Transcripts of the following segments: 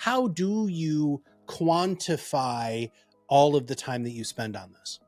how do you quantify all of the time that you spend on this?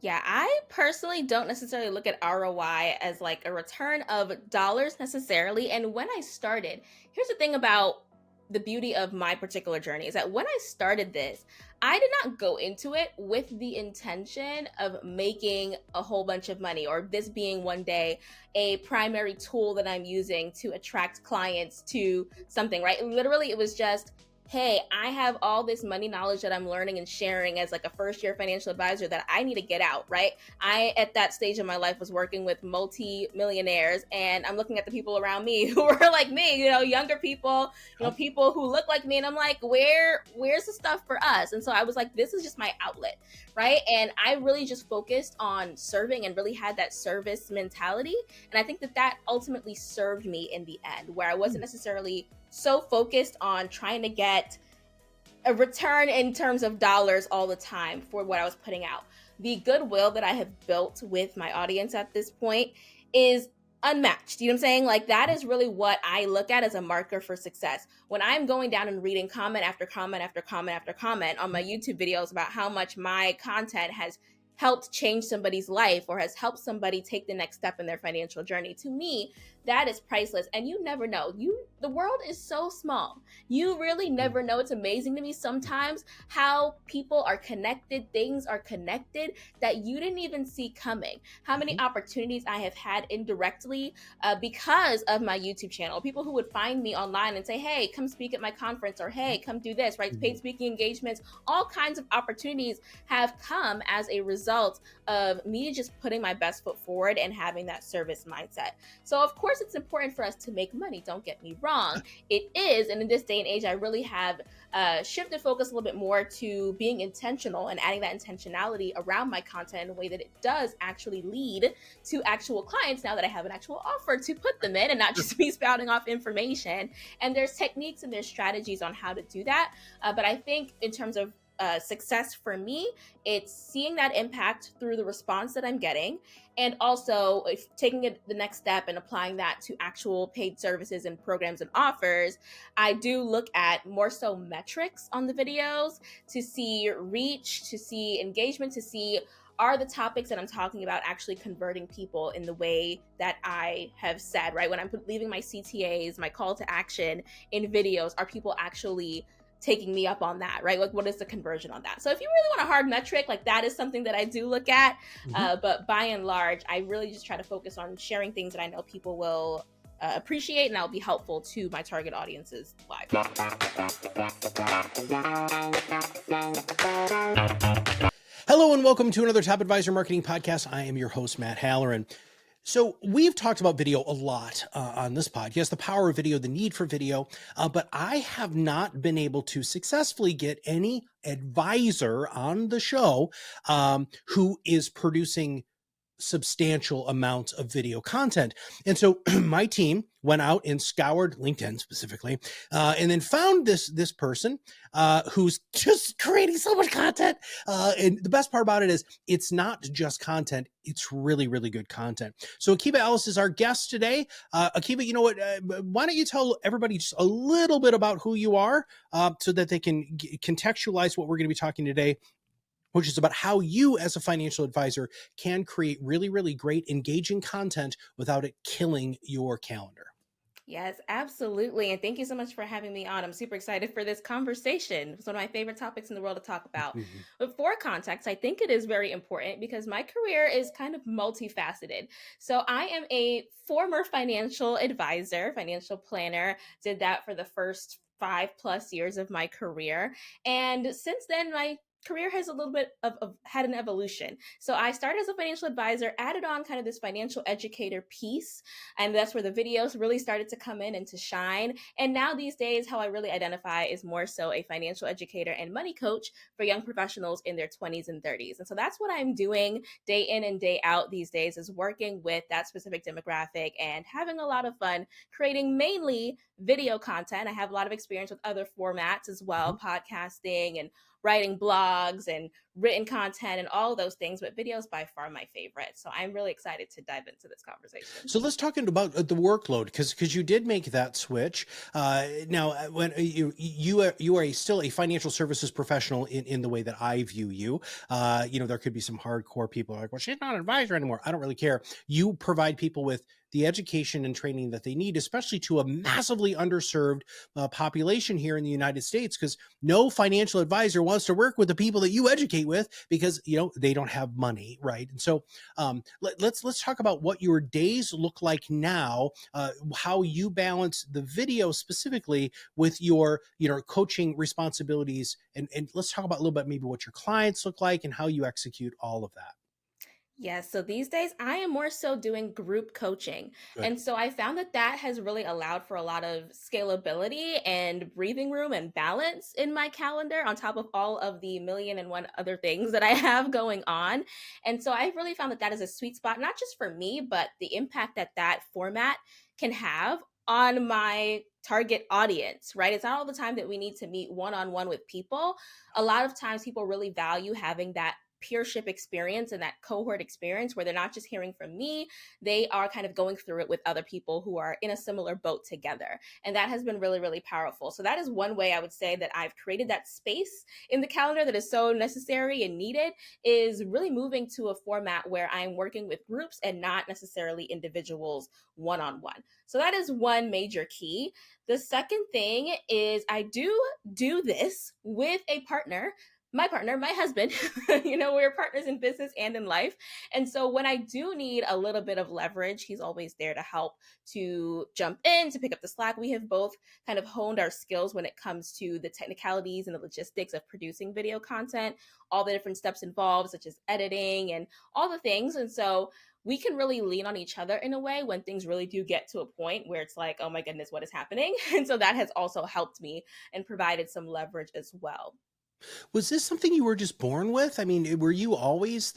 Yeah, I personally don't necessarily look at ROI as like a return of dollars necessarily. And when I started, here's the thing about the beauty of my particular journey is that when I started this, I did not go into it with the intention of making a whole bunch of money or this being one day a primary tool that I'm using to attract clients to something, right? Literally, it was just, hey, I have all this money knowledge that I'm learning and sharing as like a first year financial advisor that I need to get out, right? I, at that stage of my life, was working with multi-millionaires, and I'm looking at the people around me who are like me, younger people, people who look like me. And I'm like, where's the stuff for us? And so I was like, this is just my outlet, right? And I really just focused on serving and really had that service mentality. And I think that ultimately served me in the end, where I wasn't necessarily so focused on trying to get a return in terms of dollars all the time for what I was putting out. The goodwill that I have built with my audience at this point is unmatched. You know what I'm saying? Like, that is really what I look at as a marker for success. When I'm going down and reading comment after comment after comment after comment on my YouTube videos about how much my content has helped change somebody's life or has helped somebody take the next step in their financial journey, to me, that is priceless. And you never know. The world is so small. You really never know. It's amazing to me sometimes how people are connected, things are connected that you didn't even see coming. How many opportunities I have had indirectly because of my YouTube channel. People who would find me online and say, hey, come speak at my conference, or hey, come do this, right? Paid speaking engagements, all kinds of opportunities have come as a result of me just putting my best foot forward and having that service mindset. So of course it's important for us to make money, don't get me wrong. It is, and in this day and age, I really have shifted focus a little bit more to being intentional and adding that intentionality around my content in a way that it does actually lead to actual clients now that I have an actual offer to put them in and not just me spouting off information. And there's techniques and there's strategies on how to do that. But I think in terms of success for me, it's seeing that impact through the response that I'm getting, and also taking it the next step and applying that to actual paid services and programs and offers. I do look at more so metrics on the videos to see reach, to see engagement, to see, are the topics that I'm talking about actually converting people in the way that I have said, right? When I'm leaving my CTAs, my call to action in videos, are people actually taking me up on that, right? Like, what is the conversion on that? So if you really want a hard metric, like, that is something that I do look at. But by and large, I really just try to focus on sharing things that I know people will appreciate and that'll be helpful to my target audience's life. Hello and welcome to another Top Advisor Marketing Podcast. I am your host, Matt Halloran. So we've talked about video a lot on this podcast, the power of video, the need for video, but I have not been able to successfully get any advisor on the show who is producing substantial amounts of video content. And so my team went out and scoured LinkedIn specifically, and then found this person who's just creating so much content. And the best part about it is it's not just content, it's really, really good content. So Akeiva Ellis is our guest today. Akeiva, you know what? Why don't you tell everybody just a little bit about who you are so that they can contextualize what we're going to be talking today, which is about how you as a financial advisor can create really, really great engaging content without it killing your calendar. Yes, absolutely. And thank you so much for having me on. I'm super excited for this conversation. It's one of my favorite topics in the world to talk about. But for context, I think it is very important because my career is kind of multifaceted. So I am a former financial advisor, financial planner, did that for the first 5+ years of my career. And since then, my career has a little bit of had an evolution. So I started as a financial advisor, added on kind of this financial educator piece, and that's where the videos really started to come in and to shine. And now these days, how I really identify is more so a financial educator and money coach for young professionals in their 20s and 30s. And so that's what I'm doing day in and day out these days, is working with that specific demographic and having a lot of fun creating mainly video content. I have a lot of experience with other formats as well, podcasting and writing blogs and written content and all of those things, but video is by far my favorite. So I'm really excited to dive into this conversation. So let's talk about the workload, because you did make that switch. Now, when you are still a financial services professional in the way that I view you. There could be some hardcore people like, well, she's not an advisor anymore. I don't really care. You provide people with the education and training that they need, especially to a massively underserved population here in the United States, because no financial advisor wants to work with the people that you educate with because, they don't have money, right? And so let's talk about what your days look like now, how you balance the video specifically with your coaching responsibilities, and let's talk about a little bit maybe what your clients look like and how you execute all of that. Yes. So these days I am more so doing group coaching. Good. And so I found that that has really allowed for a lot of scalability and breathing room and balance in my calendar on top of all of the million and one other things that I have going on. And so I've really found that that is a sweet spot, not just for me, but the impact that that format can have on my target audience, right? It's not all the time that we need to meet one-on-one with people. A lot of times people really value having that peership experience and that cohort experience where they're not just hearing from me, they are kind of going through it with other people who are in a similar boat together. And that has been really, really powerful. So that is one way I would say that I've created that space in the calendar that is so necessary and needed, is really moving to a format where I'm working with groups and not necessarily individuals one-on-one. So that is one major key. The second thing is I do this with a partner, my husband. We're partners in business and in life. And so when I do need a little bit of leverage, he's always there to help, to jump in, to pick up the slack. We have both kind of honed our skills when it comes to the technicalities and the logistics of producing video content, all the different steps involved, such as editing and all the things. And so we can really lean on each other in a way when things really do get to a point where it's like, oh my goodness, what is happening? And so that has also helped me and provided some leverage as well. Was this something you were just born with? I mean, were you always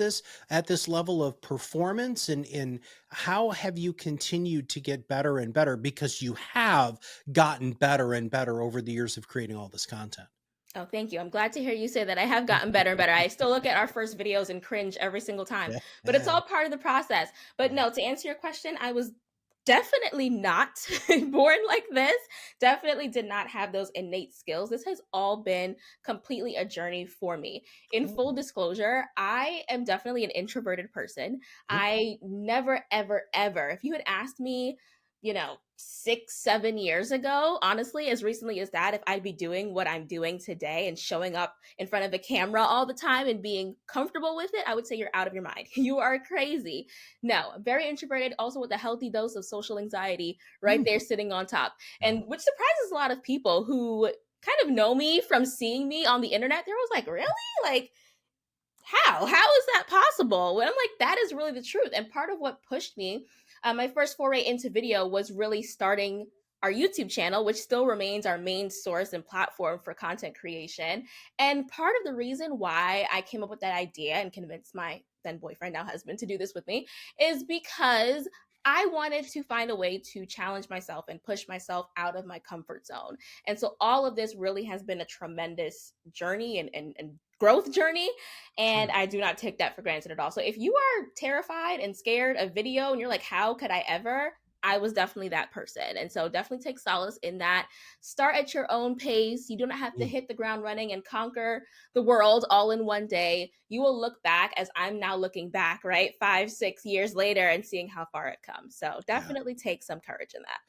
at this level of performance, and how have you continued to get better and better, because you have gotten better and better over the years of creating all this content? Oh, thank you. I'm glad to hear you say that I have gotten better and better. I still look at our first videos and cringe every single time, but it's all part of the process. But no, to answer your question, I was definitely not born like this. Definitely did not have those innate skills. This has all been completely a journey for me. In full disclosure, I am definitely an introverted person. I never, ever, ever, if you had asked me, 6-7 years ago, honestly, as recently as that, if I'd be doing what I'm doing today and showing up in front of a camera all the time and being comfortable with it, I would say you're out of your mind. You are crazy. No, very introverted, also with a healthy dose of social anxiety right there sitting on top. And which surprises a lot of people who kind of know me from seeing me on the internet. They're always like, really? Like, how is that possible? And I'm like, that is really the truth. And part of what pushed me, my first foray into video was really starting our YouTube channel, which still remains our main source and platform for content creation. And part of the reason why I came up with that idea and convinced my then boyfriend, now husband, to do this with me is because I wanted to find a way to challenge myself and push myself out of my comfort zone. And so all of this really has been a tremendous journey and growth journey. And I do not take that for granted at all. So if you are terrified and scared of video and you're like, how could I ever? I was definitely that person. And so definitely take solace in that. Start at your own pace. You do not have to hit the ground running and conquer the world all in one day. You will look back, as I'm now looking back, right? 5-6 years later and seeing how far it comes. So definitely take some courage in that.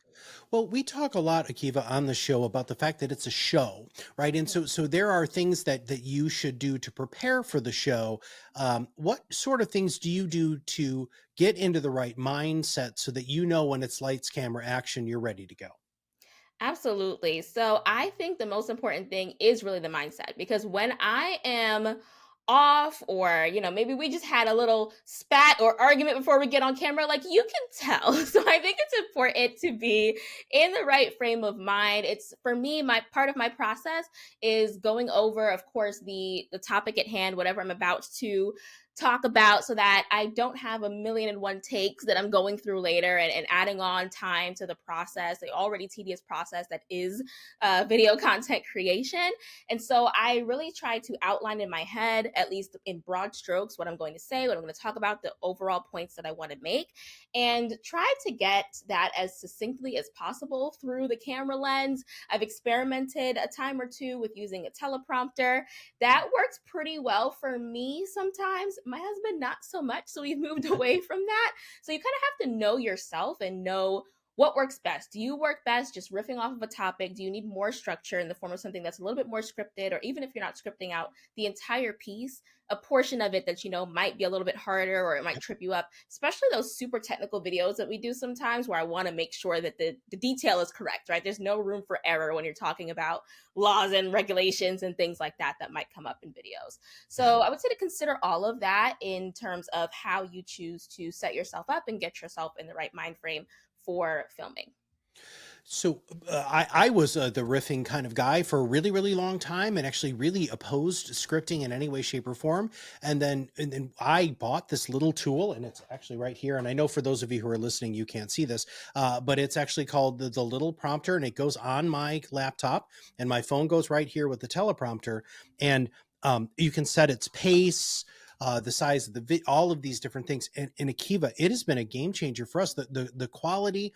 Well, we talk a lot, Akeiva, on the show about the fact that it's a show, right? And so there are things that you should do to prepare for the show. What sort of things do you do to get into the right mindset so that when it's lights, camera, action, you're ready to go? Absolutely. So I think the most important thing is really the mindset, because when I am off, or maybe we just had a little spat or argument before we get on camera, like, you can tell. So I think it's important to be in the right frame of mind. It's, for me, my part of my process is going over, of course, the topic at hand, whatever I'm about to talk about so that I don't have a million and one takes that I'm going through later and adding on time to the process, the already tedious process that is video content creation. And so I really try to outline in my head, at least in broad strokes, what I'm going to say, what I'm going to talk about, the overall points that I want to make, and try to get that as succinctly as possible through the camera lens. I've experimented a time or two with using a teleprompter. That works pretty well for me sometimes. My husband, not so much. So we've moved away from that. So you kind of have to know yourself and know what works best. Do you work best just riffing off of a topic? Do you need more structure in the form of something that's a little bit more scripted? Or even if you're not scripting out the entire piece, a portion of it that you know might be a little bit harder or it might trip you up, especially those super technical videos that we do sometimes where I want to make sure that the detail is correct, right? There's no room for error when you're talking about laws and regulations and things like that that might come up in videos. So I would say to consider all of that in terms of how you choose to set yourself up and get yourself in the right mind frame for filming. So I was the riffing kind of guy for a really, really long time, and actually really opposed scripting in any way, shape, or form. And then I bought this little tool, and it's actually right here. And I know for those of you who are listening, you can't see this, but it's actually called the little prompter, and it goes on my laptop, and my phone goes right here with the teleprompter, and you can set its pace, the size of all of these different things. And in Akeiva, it has been a game changer for us. The quality,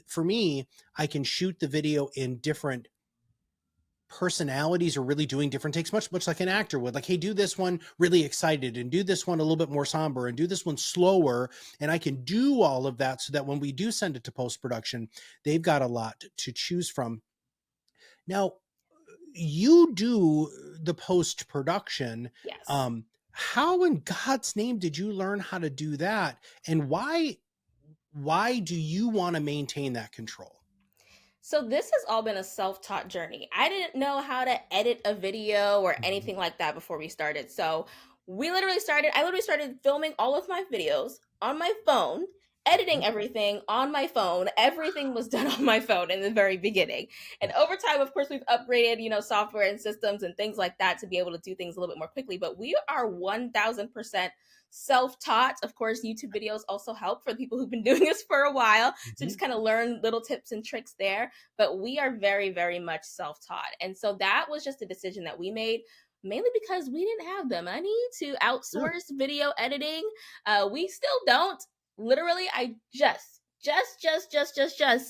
for me, I can shoot the video in different personalities or really doing different takes, much like an actor would. Like, hey, do this one really excited and do this one a little bit more somber and do this one slower. And I can do all of that so that when we do send it to post-production, they've got a lot to choose from. Now, you do the post-production. Yes. How in God's name did you learn how to do that? And why do you want to maintain that control? So this has all been a self-taught journey. I didn't know how to edit a video or anything like that before we started. So I literally started filming all of my videos on my phone, editing everything on my phone. Everything was done on my phone in the very beginning. And over time, of course, we've upgraded, software and systems and things like that to be able to do things a little bit more quickly. But we are 1000% self-taught. Of course, YouTube videos also help for the people who've been doing this for a while to just kind of learn little tips and tricks there. But we are very, very much self-taught. And so that was just a decision that we made, mainly because we didn't have the money to outsource video editing. We still don't. Literally, I just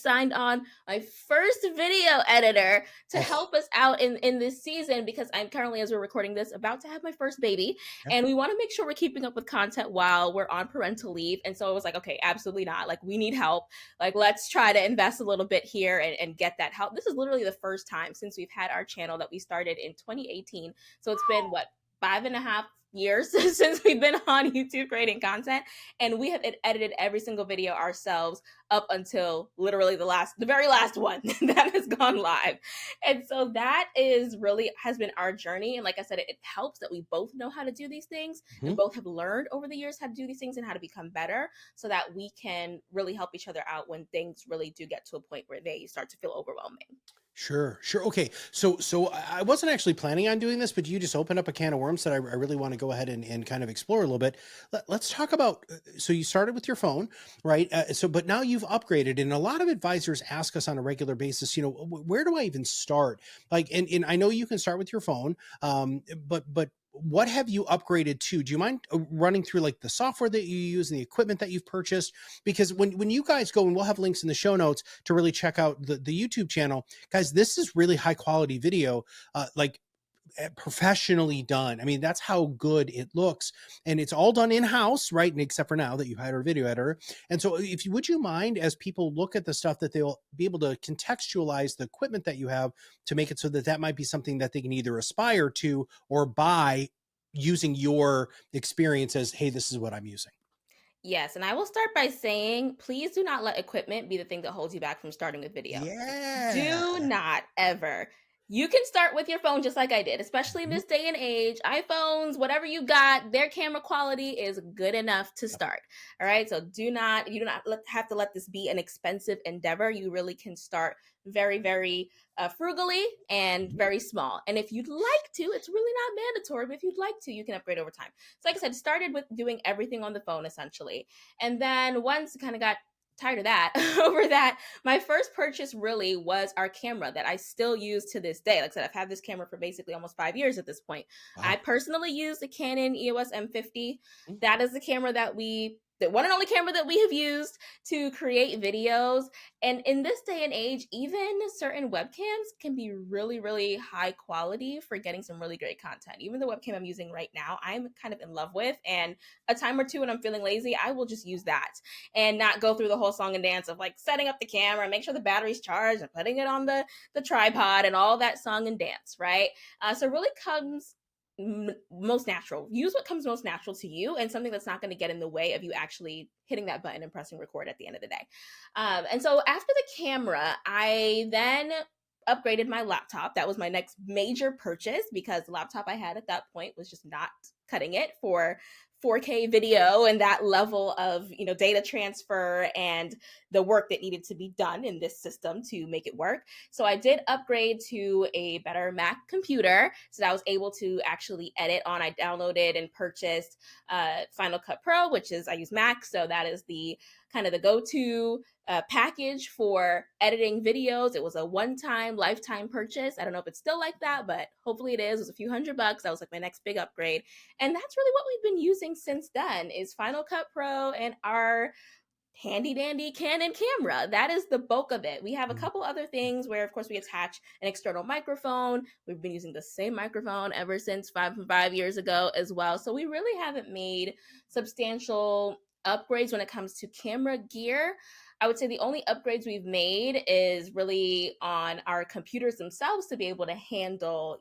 signed on my first video editor to help us out in this season, because I'm currently, as we're recording this, about to have my first baby. And we want to make sure we're keeping up with content while we're on parental leave. And so I was like, okay, absolutely not. Like, we need help. Like, let's try to invest a little bit here and get that help. This is literally the first time since we've had our channel that we started in 2018. So it's been 5.5 years since we've been on YouTube creating content, and we have edited every single video ourselves up until literally the very last one that has gone live. And so that has been our journey. And like I said, it helps that we both know how to do these things and both have learned over the years how to do these things and how to become better, so that we can really help each other out when things really do get to a point where they start to feel overwhelming. Sure. Okay. So I wasn't actually planning on doing this, but you just opened up a can of worms that I really want to go ahead and kind of explore a little bit. Let's talk about, so you started with your phone, right? But now you've upgraded, and a lot of advisors ask us on a regular basis, where do I even start? Like, and I know you can start with your phone, but what have you upgraded to? Do you mind running through like the software that you use and the equipment that you've purchased? Because when you guys go, and we'll have links in the show notes to really check out the YouTube channel, guys, this is really high quality video, professionally done. I mean, that's how good it looks, and it's all done in-house, right? And except for now that you've hired our video editor. And so would you mind, as people look at the stuff, that they'll be able to contextualize the equipment that you have to make it so that might be something that they can either aspire to or buy using your experience as, hey, this is what I'm using? Yes, and I will start by saying, please do not let equipment be the thing that holds you back from starting with video. Yeah. Do not ever. You can start with your phone just like I did, especially in Mhm. this day and age. iPhones, whatever you got, their camera quality is good enough to start. All right. So you do not have to let this be an expensive endeavor. You really can start very, very frugally and very small. And if you'd like to, it's really not mandatory, but if you'd like to, you can upgrade over time. So, like I said, started with doing everything on the phone essentially. And then once kind of got tired of that, over that, my first purchase really was our camera that I still use to this day. Like I said, I've had this camera for basically almost 5 years at this point. I Wow. personally use the Canon EOS M50. Mm. That is the one and only camera that we have used to create videos. And in this day and age, even certain webcams can be really, really high quality for getting some really great content. Even the webcam I'm using right now, I'm kind of in love with. And a time or two when I'm feeling lazy, I will just use that and not go through the whole song and dance of like setting up the camera, make sure the battery's charged and putting it on the tripod and all that song and dance, right? So it really comes most natural. Use what comes most natural to you and something that's not going to get in the way of you actually hitting that button and pressing record at the end of the day. And so after the camera, I then upgraded my laptop. That was my next major purchase because the laptop I had at that point was just not cutting it for 4K video and that level of data transfer and the work that needed to be done in this system to make it work. So I did upgrade to a better Mac computer so that I was able to actually edit on. I downloaded and purchased Final Cut Pro, which is I use Mac, so that is the kind of the go-to package for editing videos. It was a one-time lifetime purchase. I don't know if it's still like that, but hopefully it is. It was a few $100. That was like my next big upgrade. And that's really what we've been using since then is Final Cut Pro and our handy dandy Canon camera. That is the bulk of it. We have a couple other things where of course we attach an external microphone. We've been using the same microphone ever since 5 years ago as well. So we really haven't made substantial upgrades when it comes to camera gear. I would say the only upgrades we've made is really on our computers themselves to be able to handle,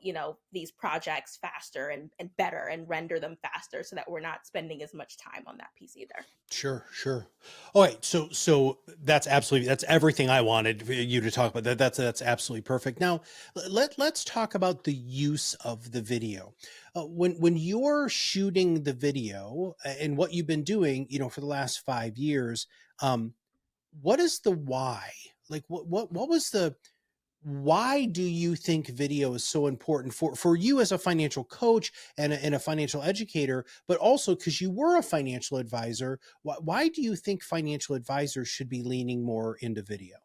these projects faster and better and render them faster so that we're not spending as much time on that piece either. Sure, sure. All right, so that's everything I wanted for you to talk about. That's absolutely perfect. Now, let's talk about the use of the video. When you're shooting the video and what you've been doing, for the last 5 years, what is the why? Like, what was the why do you think video is so important for you as a financial coach and a financial educator, but also because you were a financial advisor? Why do you think financial advisors should be leaning more into video?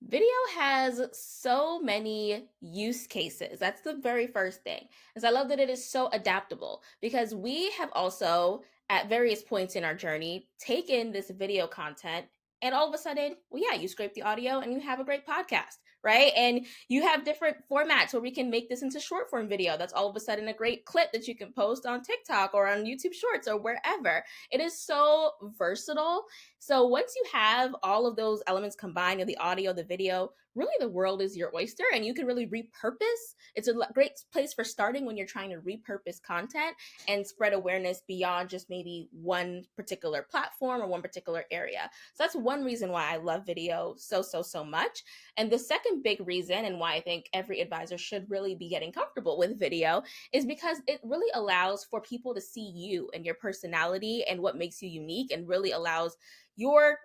Video has so many use cases. That's the very first thing. Is I love that it is so adaptable because we have also at various points in our journey taken this video content and all of a sudden, well, yeah, you scrape the audio and you have a great podcast, right? And you have different formats where we can make this into short form video. That's all of a sudden a great clip that you can post on TikTok or on YouTube Shorts or wherever. It is so versatile. So once you have all of those elements combined, the audio, the video, really the world is your oyster and you can really repurpose. It's a great place for starting when you're trying to repurpose content and spread awareness beyond just maybe one particular platform or one particular area. So that's one reason why I love video so much. And the second big reason and why I think every advisor should really be getting comfortable with video is because it really allows for people to see you and your personality and what makes you unique and really allows your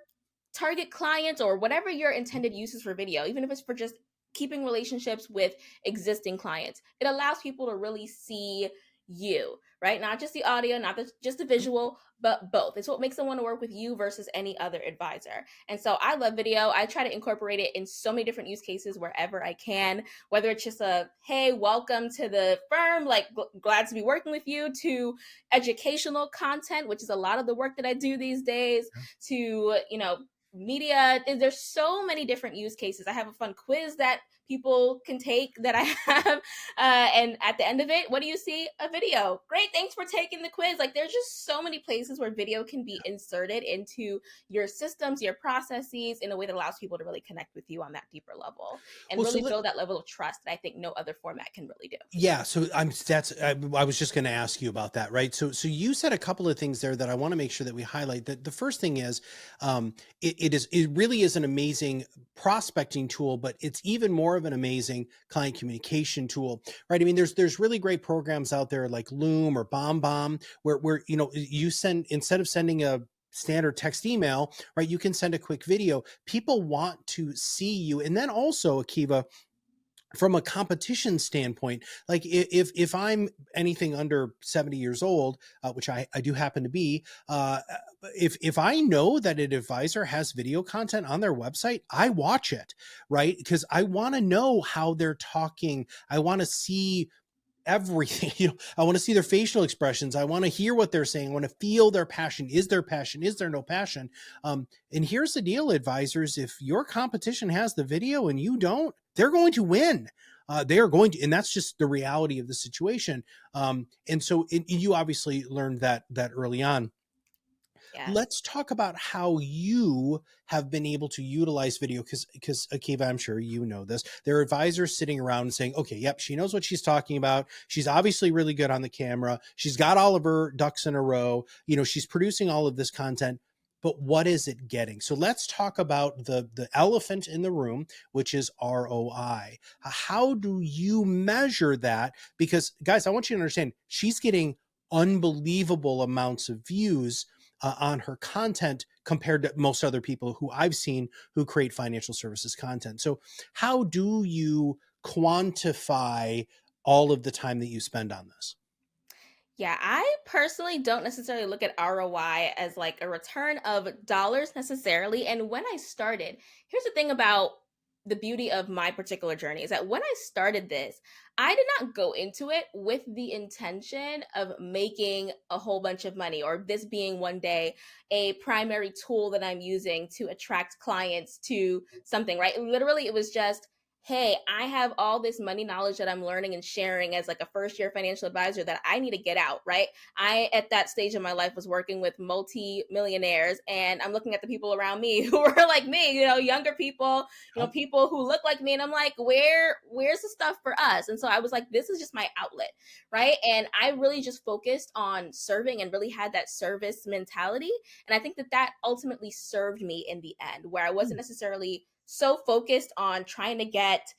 target clients or whatever your intended uses for video, even if it's for just keeping relationships with existing clients, it allows people to really see you, right? Not just the audio, not just the visual, but both. It's what makes them want to work with you versus any other advisor. And so I love video. I try to incorporate it in so many different use cases wherever I can, whether it's just a, hey, welcome to the firm, like glad to be working with you, to educational content, which is a lot of the work that I do these days, to, media. There's so many different use cases. I have a fun quiz that people can take that I have. And at the end of it, what do you see? A video. Great. Thanks for taking the quiz. Like there's just so many places where video can be inserted into your systems, your processes in a way that allows people to really connect with you on that deeper level and Well, so really build that level of trust that I think no other format can really do. yeah, so I was just going to ask you about that, right? So you said a couple of things there that I want to make sure that we highlight. That the first thing is, it really is an amazing prospecting tool, but it's even more of of an amazing client communication tool, right? I mean, there's really great programs out there like Loom or BombBomb where you send, instead of sending a standard text email, right, you can send a quick video. People want to see you. And then also, Akeiva, from a competition standpoint, like if I'm anything under 70 years old, which I do happen to be, if I know that an advisor has video content on their website, I watch it, right? Because I want to know how they're talking. I want to see everything. I want to see their facial expressions. I want to hear what they're saying. I want to feel their passion. Is there passion? Is there no passion? And here's the deal, advisors: if your competition has the video and you don't, they're going to win. They are going to, and that's just the reality of the situation. And so you obviously learned that early on. Yeah. Let's talk about how you have been able to utilize video, because Akeiva, I'm sure you know this. There are advisors sitting around and saying, okay, yep, she knows what she's talking about. She's obviously really good on the camera. She's got all of her ducks in a row. She's producing all of this content, but what is it getting? So let's talk about the elephant in the room, which is ROI. How do you measure that? Because guys, I want you to understand, she's getting unbelievable amounts of views on her content compared to most other people who I've seen who create financial services content. So how do you quantify all of the time that you spend on this? Yeah, I personally don't necessarily look at ROI as like a return of dollars necessarily. And when I started, here's the thing about the beauty of my particular journey is that when I started this, I did not go into it with the intention of making a whole bunch of money or this being one day a primary tool that I'm using to attract clients to something, right? Literally, it was just, hey, I have all this money knowledge that I'm learning and sharing as like a first year financial advisor that I need to get out, right? I, at that stage of my life, was working with multi-millionaires, and I'm looking at the people around me who are like me, younger people, people who look like me. And I'm like, where's the stuff for us? And so I was like, this is just my outlet, right? And I really just focused on serving and really had that service mentality. And I think that ultimately served me in the end, where I wasn't necessarily so focused on trying to get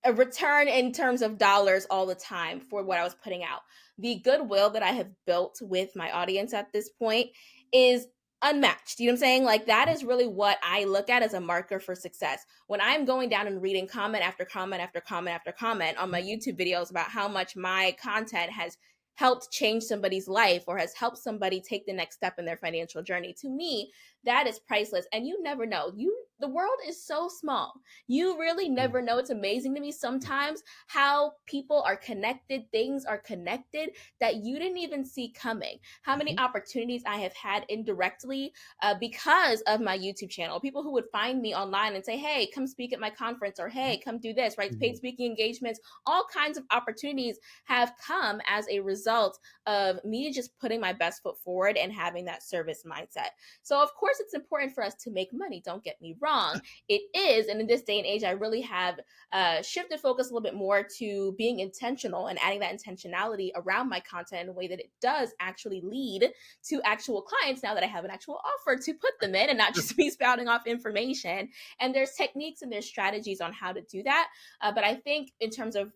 a return in terms of dollars all the time for what I was putting out. The goodwill that I have built with my audience at this point is unmatched. You know what I'm saying? Like, that is really what I look at as a marker for success. When I'm going down and reading comment after comment after comment after comment on my YouTube videos about how much my content has helped change somebody's life or has helped somebody take the next step in their financial journey, to me, that is priceless. And you never know. The world is so small. You really never know. It's amazing to me sometimes how people are connected, things are connected that you didn't even see coming. How many opportunities I have had indirectly because of my YouTube channel. People who would find me online and say, hey, come speak at my conference, or hey, come do this, right? Paid speaking engagements, all kinds of opportunities have come as a result of me just putting my best foot forward and having that service mindset. So of course it's important for us to make money. Don't get me wrong. It is. And in this day and age, I really have shifted focus a little bit more to being intentional and adding that intentionality around my content in a way that it does actually lead to actual clients now that I have an actual offer to put them in and not just me spouting off information. And there's techniques and there's strategies on how to do that. But I think in terms of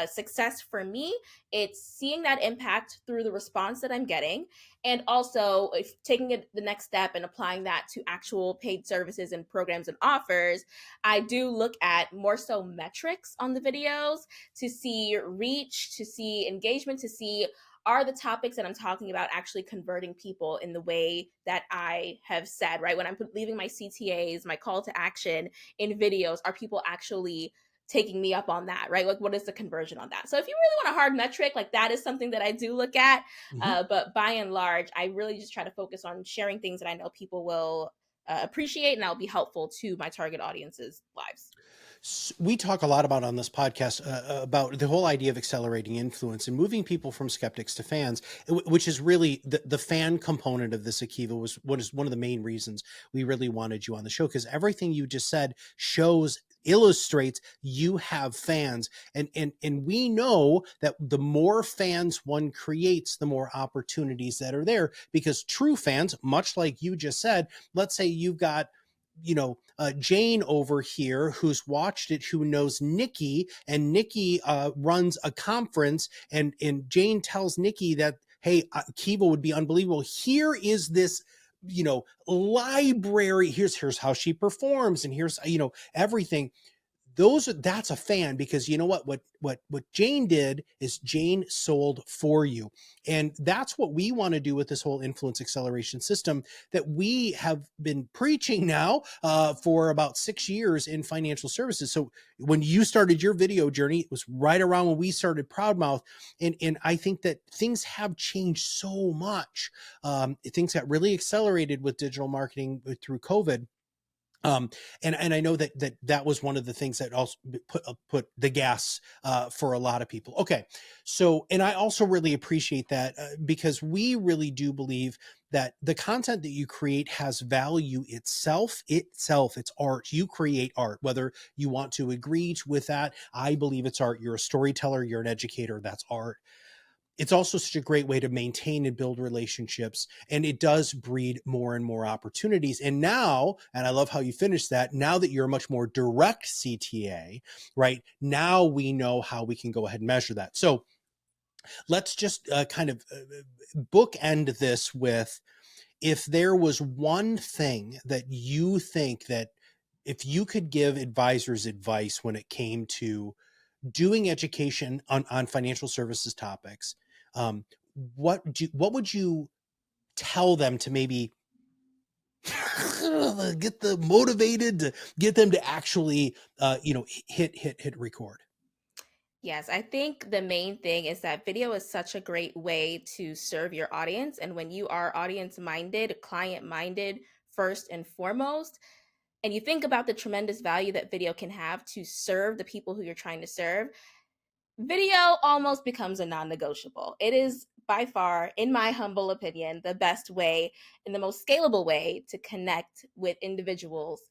success for me, it's seeing that impact through the response that I'm getting, and also if taking it the next step and applying that to actual paid services and programs and offers. I do look at more so metrics on the videos to see reach, to see engagement, to see, are the topics that I'm talking about actually converting people in the way that I have said, right? When I'm leaving my CTAs, my call to action in videos, are people actually taking me up on that, right? Like, what is the conversion on that? So if you really want a hard metric, like, that is something that I do look at. But by and large, I really just try to focus on sharing things that I know people will appreciate and that'll be helpful to my target audience's lives. We talk a lot about on this podcast about the whole idea of accelerating influence and moving people from skeptics to fans, which is really the fan component of this. Akeiva was one of the main reasons we really wanted you on the show, because everything you just said illustrates you have fans, and we know that the more fans one creates, the more opportunities that are there, because true fans, much like you just said, let's say you've got Jane over here who's watched it, who knows Nikki, and Nikki runs a conference, and Jane tells Nikki that, hey, Kiva would be unbelievable. Here is this, library. Here's how she performs, and here's, everything. That's a fan, because you know what Jane did is Jane sold for you. And that's what we want to do with this whole influence acceleration system that we have been preaching now for about 6 years in financial services. So when you started your video journey, it was right around when we started ProudMouth. And I think that things have changed so much. Things got really accelerated with digital marketing through COVID. And I know that was one of the things that also put the gas for a lot of people. Okay, so, and I also really appreciate that because we really do believe that the content that you create has value itself. It's art. You create art, whether you want to agree with that. I believe it's art. You're a storyteller. You're an educator. That's art. It's also such a great way to maintain and build relationships, and it does breed more and more opportunities. And now, and I love how you finished that, now that you're a much more direct CTA, right? Now we know how we can go ahead and measure that. So let's just kind of bookend this with, if there was one thing that you think that if you could give advisors advice when it came to doing education on financial services topics, what would you tell them to maybe get the motivated, to get them to actually hit record? Yes, I think the main thing is that video is such a great way to serve your audience. And when you are audience minded, client minded, first and foremost, and you think about the tremendous value that video can have to serve the people who you're trying to serve, video almost becomes a non negotiable. It is by far, in my humble opinion, the best way and the most scalable way to connect with individuals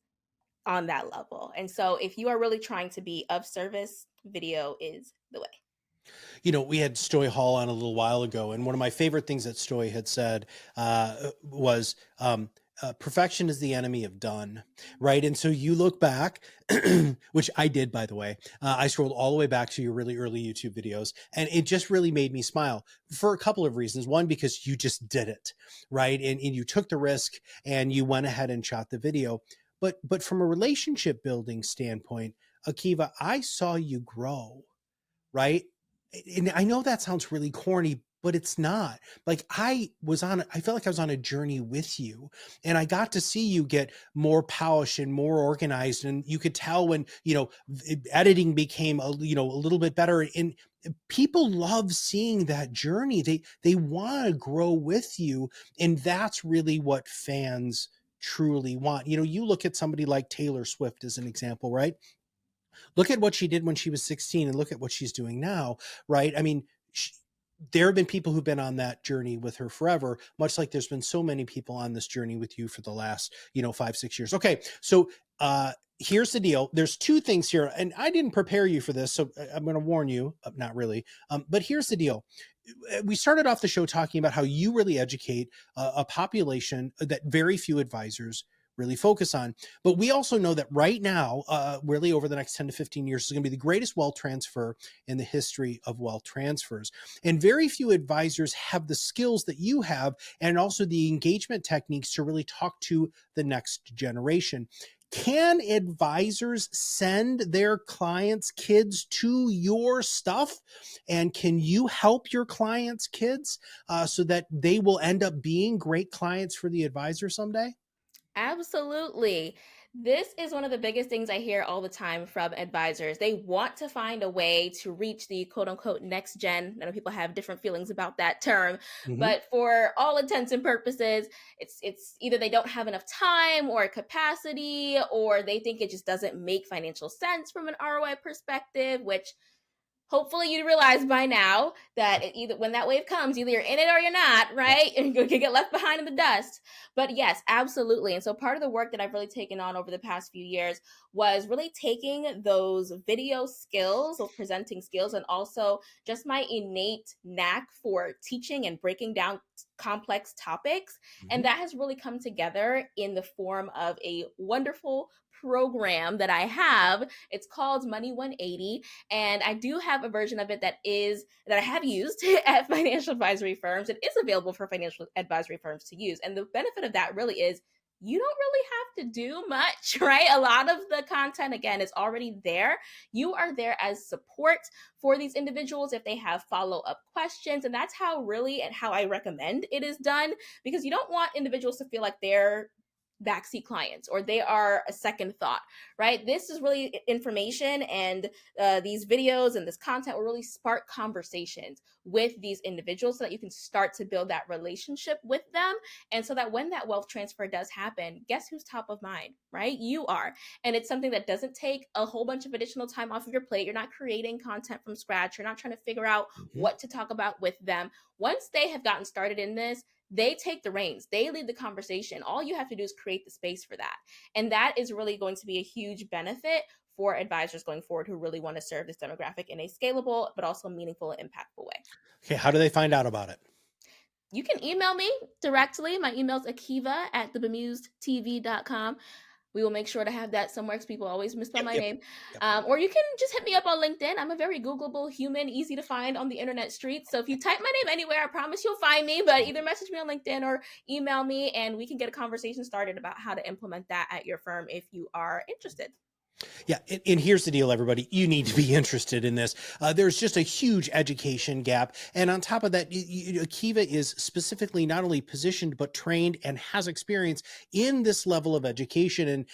on that level. And so if you are really trying to be of service, video is the way. We had Stoy Hall on a little while ago, and one of my favorite things that Stoy had said was, perfection is the enemy of done, right? And so you look back, which I did, by the way. I scrolled all the way back to your really early YouTube videos, and it just really made me smile for a couple of reasons. One, because you just did it, right? And you took the risk, and you went ahead and shot the video. But from a relationship building standpoint, Akeiva, I saw you grow, right? And I know that sounds really corny, but it's not. Like, I felt like I was on a journey with you, and I got to see you get more polished and more organized. And you could tell when, editing became a little bit better, and people love seeing that journey. They want to grow with you. And that's really what fans truly want. You look at somebody like Taylor Swift as an example, right? Look at what she did when she was 16 and look at what she's doing now, right? I mean, there have been people who've been on that journey with her forever, much like there's been so many people on this journey with you for the last, 5-6 years. Okay. So, here's the deal. There's two things here, and I didn't prepare you for this, so I'm going to warn you, not really. But here's the deal. We started off the show talking about how you really educate a population that very few advisors really focus on. But we also know that right now, really over the next 10 to 15 years, is going to be the greatest wealth transfer in the history of wealth transfers. And very few advisors have the skills that you have, and also the engagement techniques to really talk to the next generation. Can advisors send their clients' kids to your stuff? And can you help your clients' kids so that they will end up being great clients for the advisor someday? Absolutely. This is one of the biggest things I hear all the time from advisors. They want to find a way to reach the quote unquote next gen. I know people have different feelings about that term, Mm-hmm. but for all intents and purposes, it's either they don't have enough time or capacity, or they think it just doesn't make financial sense from an ROI perspective, which hopefully you realize by now that either when that wave comes, either you're in it or you're not, right? And you can get left behind in the dust. But yes, absolutely. And so part of the work that I've really taken on over the past few years was really taking those video skills, those presenting skills, and also just my innate knack for teaching and breaking down complex topics. And that has really come together in the form of a wonderful program that I have. It's called Money 180. And I do have a version of it that I have used at financial advisory firms. It is available for financial advisory firms to use. And the benefit of that really is you don't really have to do much, right? A lot of the content, again, is already there. You are there as support for these individuals if they have follow-up questions. And that's how I recommend it is done, because you don't want individuals to feel like they're backseat clients or they are a second thought, right? This is really information, and these videos and this content will really spark conversations with these individuals so that you can start to build that relationship with them. And so that when that wealth transfer does happen, guess who's top of mind, right? You are. And it's something that doesn't take a whole bunch of additional time off of your plate. You're not creating content from scratch. You're not trying to figure out what to talk about with them. Once they have gotten started in this, they take the reins, they lead the conversation. All you have to do is create the space for that. And that is really going to be a huge benefit for advisors going forward who really want to serve this demographic in a scalable, but also meaningful and impactful way. Okay. How do they find out about it? You can email me directly. My email is akeiva@thebemusedtv.com. We will make sure to have that somewhere because people always misspell my name. Or you can just hit me up on LinkedIn. I'm a very Googleable human, easy to find on the internet streets. So if you type my name anywhere, I promise you'll find me. But either message me on LinkedIn or email me, and we can get a conversation started about how to implement that at your firm if you are interested. Yeah. And here's the deal, everybody. You need to be interested in this. There's just a huge education gap. And on top of that, Akeiva is specifically not only positioned, but trained and has experience in this level of education. And,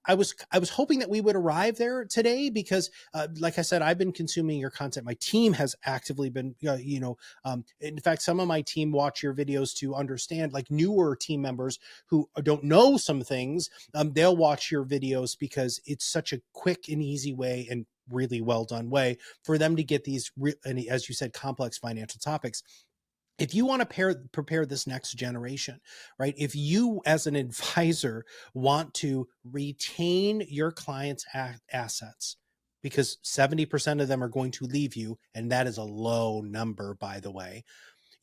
I was hoping that we would arrive there today because, like I said, I've been consuming your content. My team has actively been, in fact, some of my team watch your videos to understand, like newer team members who don't know some things. They'll watch your videos because it's such a quick and easy way and really well done way for them to get these, as you said, complex financial topics. If you want to prepare this next generation, right? If you as an advisor want to retain your clients' assets, because 70% of them are going to leave you, and that is a low number, by the way,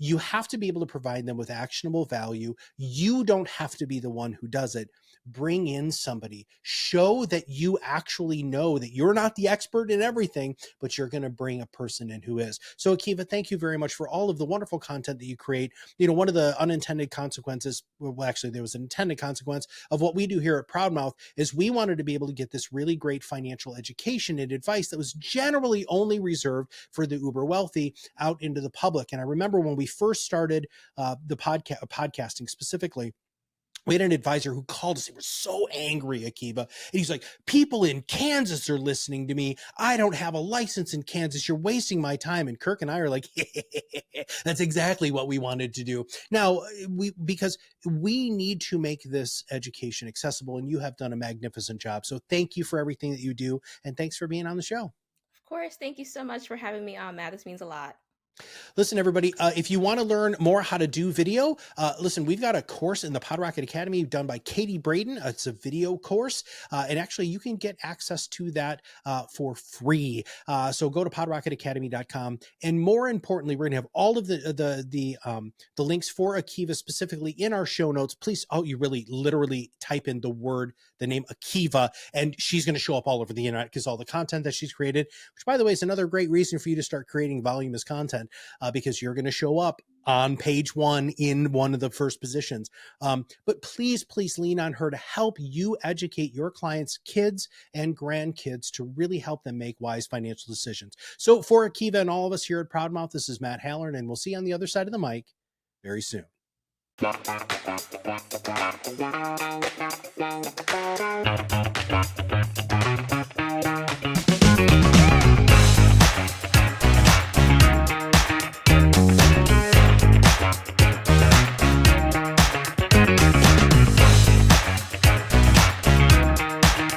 you have to be able to provide them with actionable value. You don't have to be the one who does it. Bring in somebody, show that you actually know that you're not the expert in everything, but you're going to bring a person in who is. So Akeiva, thank you very much for all of the wonderful content that you create. One of the unintended consequences, well, actually there was an intended consequence of what we do here at ProudMouth is we wanted to be able to get this really great financial education and advice that was generally only reserved for the uber wealthy out into the public. And I remember when we first started the podcasting specifically, we had an advisor who called us. He was so angry, Akeiva. And he's like, people in Kansas are listening to me. I don't have a license in Kansas. You're wasting my time. And Kirk and I are like, that's exactly what we wanted to do. Now, because we need to make this education accessible, and you have done a magnificent job. So thank you for everything that you do. And thanks for being on the show. Of course. Thank you so much for having me on, Matt. This means a lot. Listen, everybody, if you want to learn more how to do video, listen, we've got a course in the PodRocket Academy done by Katie Braden. It's a video course, and actually you can get access to that for free. So go to podrocketacademy.com. And more importantly, we're going to have all of the links for Akeiva specifically in our show notes. Please, you really literally type in the name Akeiva, and she's going to show up all over the internet because all the content that she's created, which by the way is another great reason for you to start creating voluminous content. Because you're going to show up on page 1 in one of the first positions. But please lean on her to help you educate your clients' kids and grandkids to really help them make wise financial decisions. So for Akeiva and all of us here at ProudMouth, this is Matt Halloran, and we'll see you on the other side of the mic very soon.